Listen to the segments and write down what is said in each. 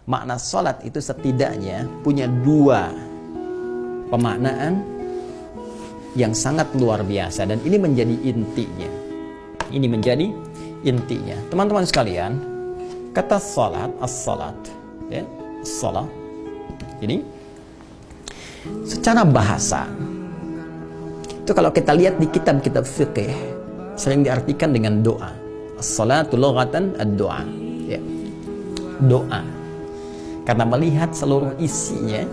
makna salat itu setidaknya punya dua pemaknaan yang sangat luar biasa, dan ini menjadi intinya. Ini menjadi intinya. Teman-teman sekalian, kata salat, as-salat, ya, salat. Ini secara bahasa itu kalau kita lihat di kitab-kitab fikih sering diartikan dengan doa. As-salatu lughatan ad-doa, ya, doa. Karena melihat seluruh isinya,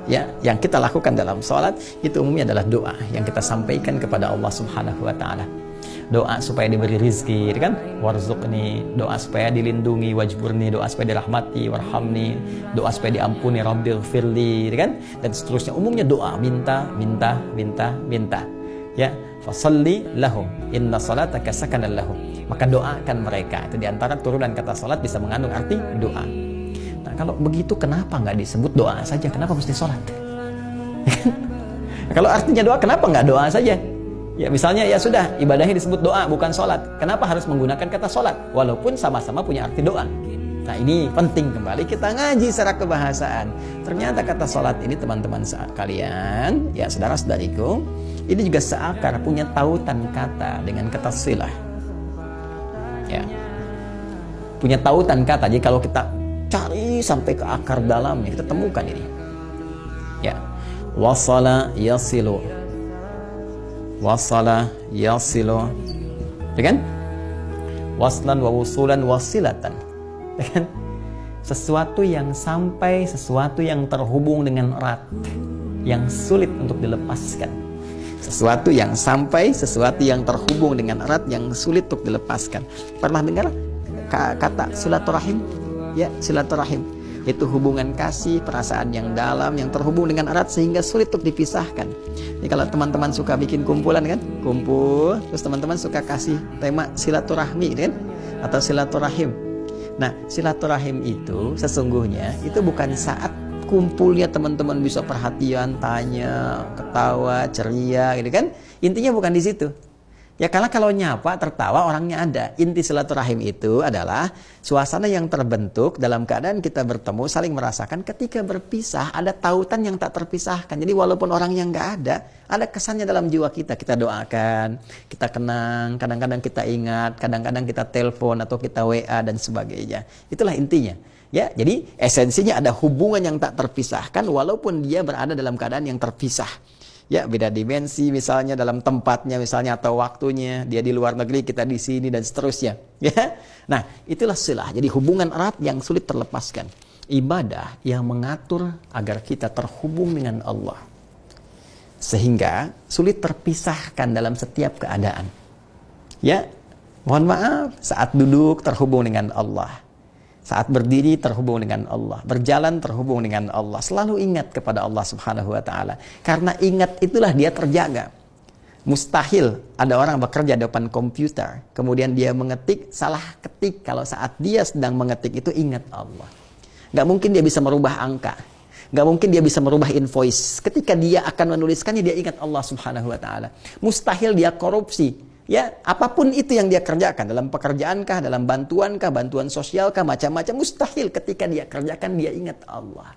ya, yang kita lakukan dalam salat itu umumnya adalah doa yang kita sampaikan kepada Allah Subhanahu wa taala. Doa supaya diberi rizki, kan? Warzuqni, doa supaya dilindungi, wajburni, doa supaya dirahmati, warhamni, doa supaya diampuni, rabbighfirli, kan? Dan seterusnya, umumnya doa, minta. Ya, fasalli lahum, inna salataka sakanan lahum. Maka doakan mereka. Itu diantara turunan kata salat bisa mengandung arti doa. Nah, kalau begitu kenapa nggak disebut doa saja? Kenapa mesti salat? Kalau artinya doa, kenapa nggak doa saja? Ya misalnya, ya sudah, ibadahnya disebut doa bukan sholat. Kenapa harus menggunakan kata sholat? Walaupun sama-sama punya arti doa. Nah ini penting, kembali kita ngaji secara kebahasaan. Ternyata kata sholat ini teman-teman sekalian, ya saudara-saudariku, ini juga seakar punya tautan kata dengan kata silah. Ya, punya tautan kata. Jadi kalau kita cari sampai ke akar dalamnya, kita temukan ini. Ya, wasala yasilu. Wasala yasilu, ya kan? Waslan wa wusulan wasilatan, ya kan? Sesuatu yang sampai, sesuatu yang terhubung dengan erat, yang sulit untuk dilepaskan. Sesuatu yang sampai, sesuatu yang terhubung dengan erat, yang sulit untuk dilepaskan. Pernah dengar kata silaturahim? Ya, silaturahim itu hubungan kasih, perasaan yang dalam, yang terhubung dengan erat sehingga sulit untuk dipisahkan. Jadi kalau teman-teman suka bikin kumpulan, kan, kumpul, terus teman-teman suka kasih tema silaturahmi, kan, atau silaturahim. Nah, silaturahim itu sesungguhnya itu bukan saat kumpulnya teman-teman bisa perhatian, tanya, ketawa, ceria, gitu kan? Intinya bukan di situ. Ya karena kalau nyapa, tertawa, orangnya ada. Inti silaturahim itu adalah suasana yang terbentuk dalam keadaan kita bertemu, saling merasakan. Ketika berpisah, ada tautan yang tak terpisahkan. Jadi walaupun orangnya nggak ada kesannya dalam jiwa kita. Kita doakan, kita kenang, kadang-kadang kita ingat, kadang-kadang kita telepon atau kita WA dan sebagainya. Itulah intinya. Ya, jadi esensinya ada hubungan yang tak terpisahkan walaupun dia berada dalam keadaan yang terpisah. Ya, beda dimensi misalnya dalam tempatnya misalnya atau waktunya, dia di luar negeri, kita di sini dan seterusnya. Ya. Nah, itulah silah. Jadi hubungan erat yang sulit terlepaskan. Ibadah yang mengatur agar kita terhubung dengan Allah. Sehingga sulit terpisahkan dalam setiap keadaan. Ya, mohon maaf, saat duduk terhubung dengan Allah. Saat berdiri terhubung dengan Allah, berjalan terhubung dengan Allah. Selalu ingat kepada Allah Subhanahu wa taala. Karena ingat itulah dia terjaga. Mustahil ada orang bekerja di depan komputer, kemudian dia mengetik, salah ketik. Kalau saat dia sedang mengetik itu ingat Allah. Gak mungkin dia bisa merubah angka. Gak mungkin dia bisa merubah invoice. Ketika dia akan menuliskannya, dia ingat Allah Subhanahu wa taala. Mustahil dia korupsi. Ya, apapun itu yang dia kerjakan, dalam pekerjaankah, dalam bantuankah, bantuan sosialkah, macam-macam, mustahil ketika dia kerjakan dia ingat Allah.